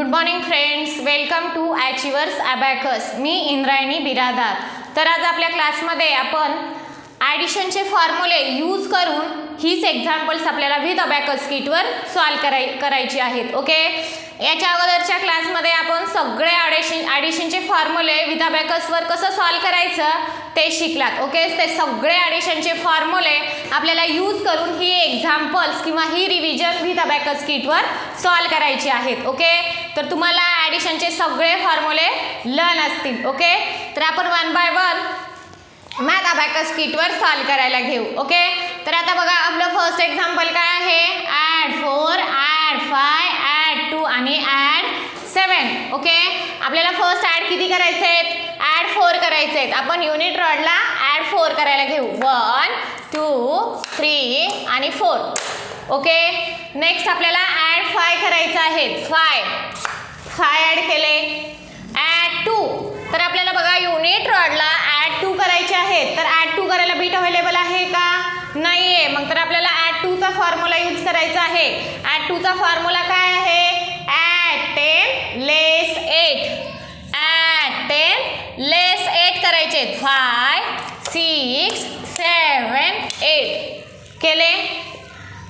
Good morning friends, welcome to achievers abacus. मी इंद्रायणी बिरादार. तर आज आपल्या क्लासमध्ये आपण ॲडिशनचे फॉर्म्युले यूज करून हीच एक्झाम्पल्स आपल्याला विथ अबॅकस किटवर सॉल्व करायची आहेत. ओके, याच्या अगोदरच्या क्लासमध्ये आपण सगळे ॲडिशनचे फॉर्म्युले विथ अबॅकसवर कसं सॉल्व करायचं ते शिकलात. ओके, ते सगळे ॲडिशनचे फॉर्म्युले आपल्याला यूज करून ही एक्झाम्पल्स किंवा ही रिव्हिजन विथ अबॅकस किटवर सॉल्व करायची आहेत. ओके, तर तुम्हाला ॲडिशनचे सगळे फॉर्म्युले लर्न असतील. ओके, तर आपण one by one math abacus किटवर सॉल्व करायला घेऊ. ओके, तर आता बघा आपलं फर्स्ट एक्झाम्पल काय आहे. ॲड 4, ॲड 5, ॲड 2 आणि ॲड 7. ओके, आपल्याला फर्स्ट ॲड किती करायचे आहेत. ॲड 4 करायचे आहेत. आपण युनिट रॉडला ॲड 4 करायला घेऊ. 1 2 3 आणि 4. ओके, नेक्स्ट आपल्याला ॲड 5 करायचं आहे. 5 ॲड केले. ॲड 2, तर आपल्याला बघा युनिट रॉडला ॲड 2 करायचे आहेत. तर ॲड 2 करायला बीट अवेलेबल आहे का. नाही आहे. मग तर आपल्याला ॲड 2 चा फॉर्म्युला यूज करायचा आहे. ॲड 2 चा फॉर्म्युला काय आहे. ॲड 10 लेस 8. ॲड 10 लेस 8 करायचे. 5 6 7 8 केले.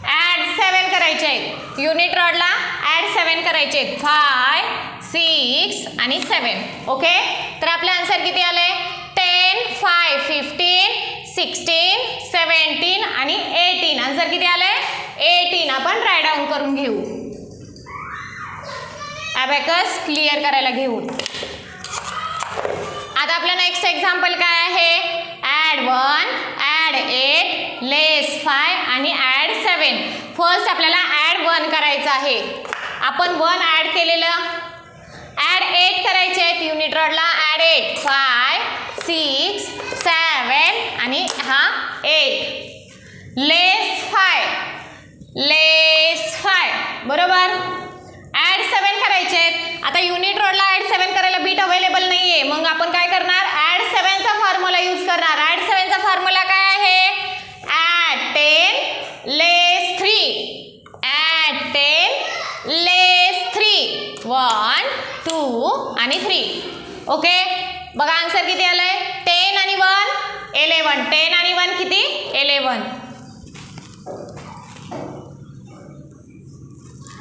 ॲड 7 करायचे आहेत. युनिट रॉडला ॲड 7 करायचे. 5 6 आणि 7. ओके, तर आपले आन्सर किती आले. 10 5 15 16 17 आणि 18. आन्सर किती आले. 18. आपण राईट डाऊन करून घेऊ. अबॅकस क्लिअर करायला घेऊ. आता आपलं नेक्स्ट एक्झाम्पल काय आहे. ॲड 1, ॲड 8 लेस 5 आणि ॲड 7. फर्स्ट आपल्याला ॲड 1 करायचं आहे. आपण 1 ॲड केलेलं. ॲड 8 करायचे आहेत. युनिट रॉडला ॲड 8 5 6 7 आणि हा 8 लेस 5 बरोबर. ॲड 7 करायचे आहेत. आता युनिट रोडला ॲड 7 करायला बीट अवेलेबल नाही आहे. मग आपण काय करणार. ॲड 7 चा फॉर्म्युला यूज करणार. ॲड 7 चा फॉर्म्युला काय आहे. ॲड 10 लेस 3. ॲड 10 लेस 3. 1 2 आणि 3. ओके, बघा आन्सर किती आलंय. 10 आणि 1 11. 10 आणि 1 किती 11.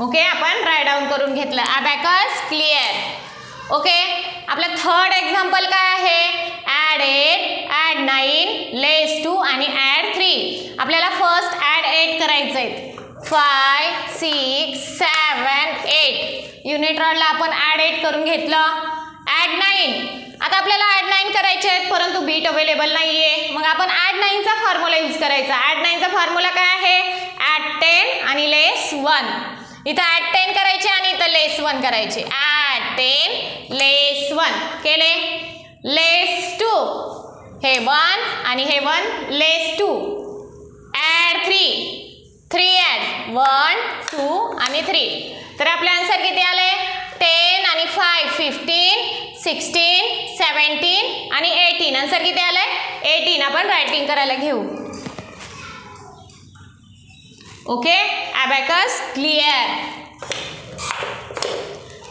ओके, आपण राईट डाऊन करून घेतलं. Abacus clear. ओके, आपलं थर्ड एक्झाम्पल काय आहे. ॲड 8, ॲड 9 लेस 2 आणि ॲड 3. आपल्याला फर्स्ट ॲड 8 करायचं आहे. 5 6 7 8. युनिट रॉडला आपण ॲड 8 करून घेतलं. ॲड 9. आता आपल्याला ॲड 9 करायचे आहेत परंतु बीट अवेलेबल नाही आहे. मग आपण ॲड 9 चा फॉर्म्युला यूज करायचा. ॲड 9 चा फॉर्म्युला काय आहे. ॲड 10 आणि लेस 1. इथं ॲड 10 करायचे आणि इथं लेस 1 करायचे. ॲड 10 लेस 1 केले. लेस 2 हे 1 आणि हे 1 लेस 2. ॲड 3 ॲड 1 2 आणि 3. तर आपले आन्सर किती आले. 10 आणि 5 15 16 17 आणि 18. आन्सर किती आले 18. आपण रायटिंग करायला घेऊ. Okay, abacus clear.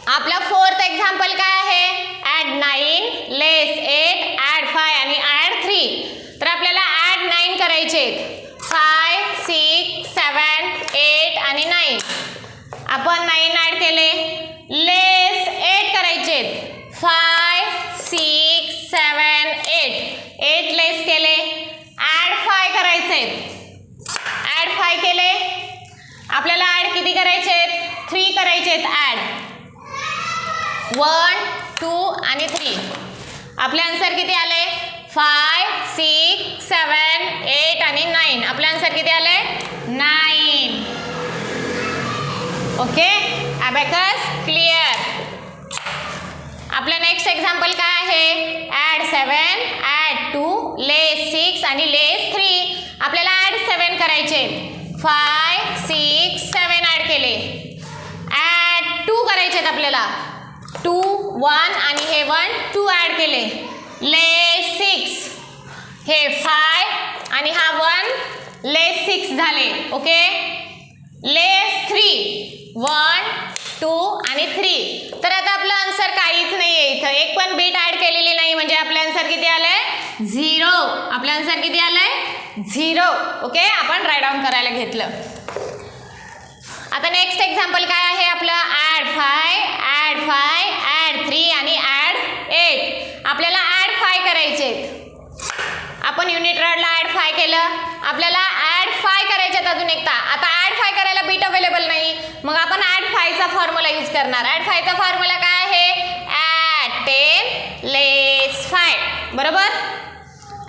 आपला फोर्थ एक्झाम्पल काय आहे. ॲड 9 लेस 8 ॲड 5 आणि ॲड 3. तर आपल्याला ॲड 9 करायचे. 5 6 7 8 आणि 9. आपण 9 ॲड केले. लेस 8 करायचे. 5 6 7 8 लेस केले. ॲड 5 करायचे. ॲड 5 केले. आपल्याला ॲड किती करायचे आहेत. 3 करायचे आहेत. ॲड 1 2 आणि 3. आपले आन्सर किती आले. 5 6 7 8 आणि 9. आपले आन्सर किती आले 9. Okay, abacus clear. आपलं नेक्स्ट एक्झाम्पल काय आहे. ॲड 7 ॲड 2 लेस 6 आणि लेस 3. आपल्याला ॲड 7 करायचे. 5 6 7 ॲड केले. ॲड 2 करायचे आपल्याला. 2 1 आणि हे 1 2 ॲड केले. लेस 6 हे 5 आणि हा 1 लेस 6 झाले. ओके, लेस 3 1 2 आणि 3. तर आता आपलं आन्सर काहीच नाही आहे इथं, एक पण बीट ऍड केलेली नाही, म्हणजे आपलं आन्सर किती आलंय 0. आपलं आन्सर किती आलंय 0. ओके, आपण राईट डाऊन करायला घेतलं. आता नेक्स्ट एक्झाम्पल काय आहे आपलं, ॲड 5 ॲड 3 आणि ॲड 8. आपल्याला ॲड 5 करायचे. आपण युनिट रॉडला ॲड 5 केलं, आपल्याला ॲड 5 करायचे अजून एकदा. आता ॲड 5 करायला बीट अवेलेबल नाही, मग आपण ॲड 5 चा फॉर्म्युला यूज करणार. ॲड 5 चा फॉर्म्युला काय आहे, ॲड 10 लेस 5 बरोबर.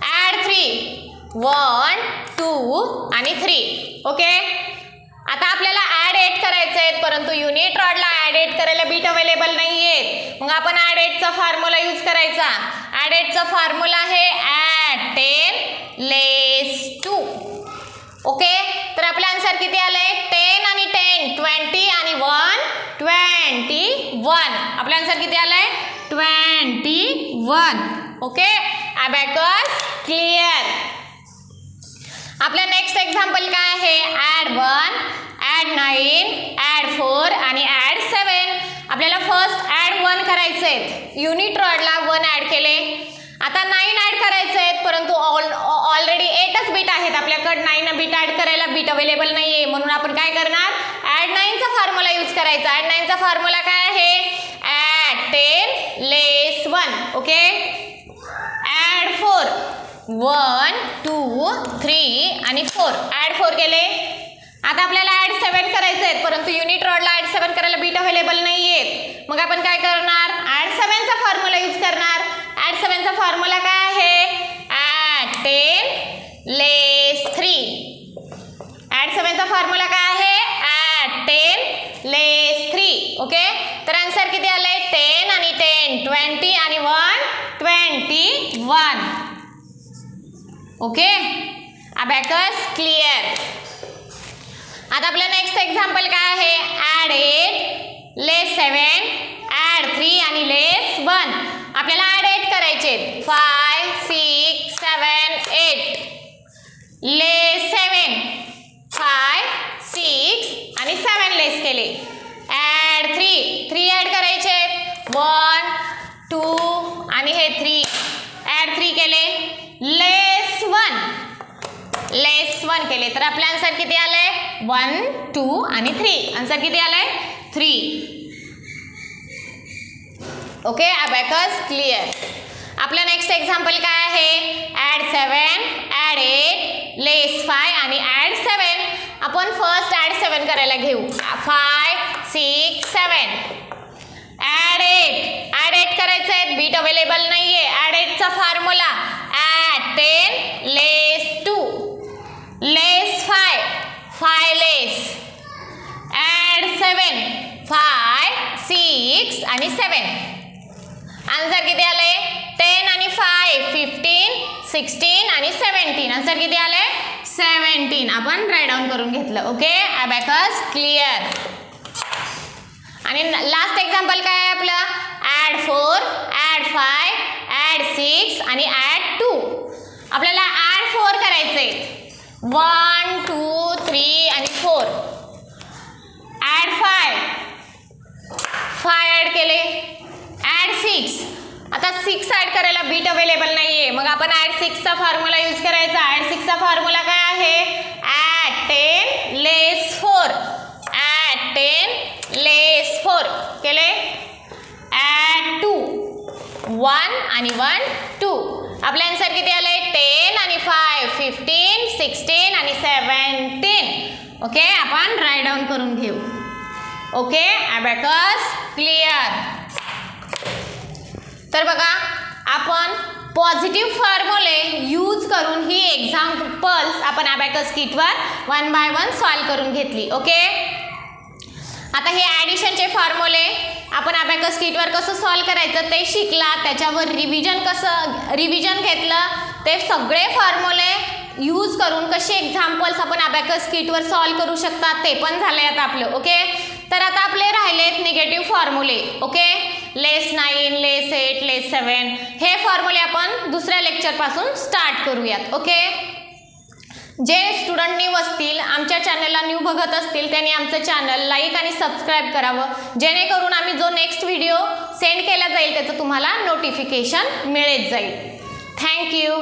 ॲड 3 1 2 आणि 3. ओके, आता आपल्याला ॲड 8 करायचे आहेत, परंतु युनिट रॉडला ॲड 8 करायला बीट अवेलेबल नाही आहेत, मग आपण ॲड 8 चा फॉर्म्युला यूज करायचा. ॲड 8 चा फॉर्म्युला आहे ॲड 10 लेस 2. ओके, तर आपलं आन्सर किती आलंय 10 आणि 10 20 आणि 1 21. आपलं आन्सर किती आलंय 21. Okay, abacus clear. आपलं नेक्स्ट एक्झाम्पल काय आहे, ॲड 1 ॲड 9 ॲड 4 आणि ॲड 7. आपल्याला फर्स्ट ॲड 1 करायचे आहेत, युनिट रॉडला 1 ॲड केले. आता 9 ॲड करायचे आहेत, परंतु ऑलरेडी 8च बीट आहेत आपल्याकडे. 9 बीट ॲड करायला बीट अवेलेबल नाही आहे, म्हणून आपण काय करणार, ॲड 9 चा फॉर्म्युला यूज करायचा. ॲड 9 चा फॉर्म्युला काय आहे, ॲड 10 लेस 1. ओके, ॲड 4 1 2 3 आणि 4. ॲड 4 केले. आता आपल्याला ॲड 7 करायचे आहेत, परंतु युनिट रॉडला ॲड 7 करायला बीट अवेलेबल नाही आहेत, मग आपण काय करणार, ॲड 7 चा फॉर्म्युला यूज करणार. ॲड 7 चा फॉर्म्युला काय आहे, ॲड 10 लेस 3. ॲड 7 चा फॉर्म्युला काय आहे, ॲड 10 लेस 3. ओके, तर आन्सर किती आलंय 10 आणि 10 20 आणि 1 21. Okay, abacus clear. आता आपलं नेक्स्ट एक्झाम्पल काय आहे, ॲड 8 लेस 7 ॲड 3 आणि लेस 1. आपल्याला ॲड 8 करायचे 5 6 7 8 लेस 7 5 6 आणि 7 लेस केले. ॲड 3 ॲड करायचे 1 2 आणि हे 3. ॲड 3 केले, लेस 1 केले, तर आपलं आन्सर किती आलंय 1 2 आणि 3. आन्सर किती आलंय 3. Okay, abacus clear. आपलं नेक्स्ट एक्झाम्पल काय आहे, ॲड 7 ॲड 8 लेस 5 आणि ॲड 7. आपण फर्स्ट ॲड 7 करायला घेऊ. 5 6 7 ॲड 8 करायचं आहे, बीट अवेलेबल नाही आहे. ॲड 8 चा फॉर्म्युला ॲड 10 लेस 2 लेस 5 लेस. ॲड 7 5 6 आणि 7. आन्सर किती आले 10 आणि 5 15 16 आणि 17. आन्सर किती आले 17. आपण राईट डाऊन करून घेतलं. Okay, abacus clear. आणि लास्ट एक्झाम्पल काय आहे आपलं, ॲड 4 ॲड 5 ॲड 6 आणि ॲड 2. आपल्याला ॲड 4 करायचे 1 2 3 आणि 4. ॲड 5 ॲड केले. ॲड 6. आता 6 ॲड करायला बीट अवेलेबल नाही आहे, मग आपण ॲड 6 चा फॉर्म्युला यूज करायचा. ॲड 6 चा फॉर्म्युला काय आहे, ॲड 10 लेस 4. ॲड 10 लेस 4 केले. ॲड 2 1 आणि 1 2. आपलं आन्सर किती आलंय 10 आणि 5 15 16 आणि 17. ओके, आपण राईट डाऊन करून घेऊ. Okay, abacus clear. तर बघा, आपण पॉझिटिव्ह फॉर्म्युले यूज करून ही एक्झाम्पल्स आपण अबॅकस किटवर 1 बाय 1 सॉल्व करून घेतली. ओके, आता हे ॲडिशनचे फॉर्म्युले आपण अबॅकस किटवर कसं सॉल्व करायचं ते शिकला. त्याच्यावर रिव्हिजन घेतलं. ते सगळे फॉर्म्युले यूज करून कसे एक्झाम्पल्स आपण अबॅकस किटवर सॉल्व करू शकतात ते पण झाले आता आपलं. ओके, तर आता आपले राहिलेत निगेटिव्ह फॉर्म्युले. ओके, लेस 9 लेस 8 लेस 7 हे फॉर्म्युले आपण दुसऱ्या लेक्चरपासून स्टार्ट करूयात. ओके, जे स्टुडंट न्यू असतील, आमच्या चॅनलला न्यू बघत असतील, त्यांनी आमचं चॅनल लाईक आणि सबस्क्राईब करावं, जेणेकरून आम्ही जो नेक्स्ट व्हिडिओ सेंड केला जाईल त्याचं तुम्हाला नोटिफिकेशन मिळत जाईल. थँक्यू.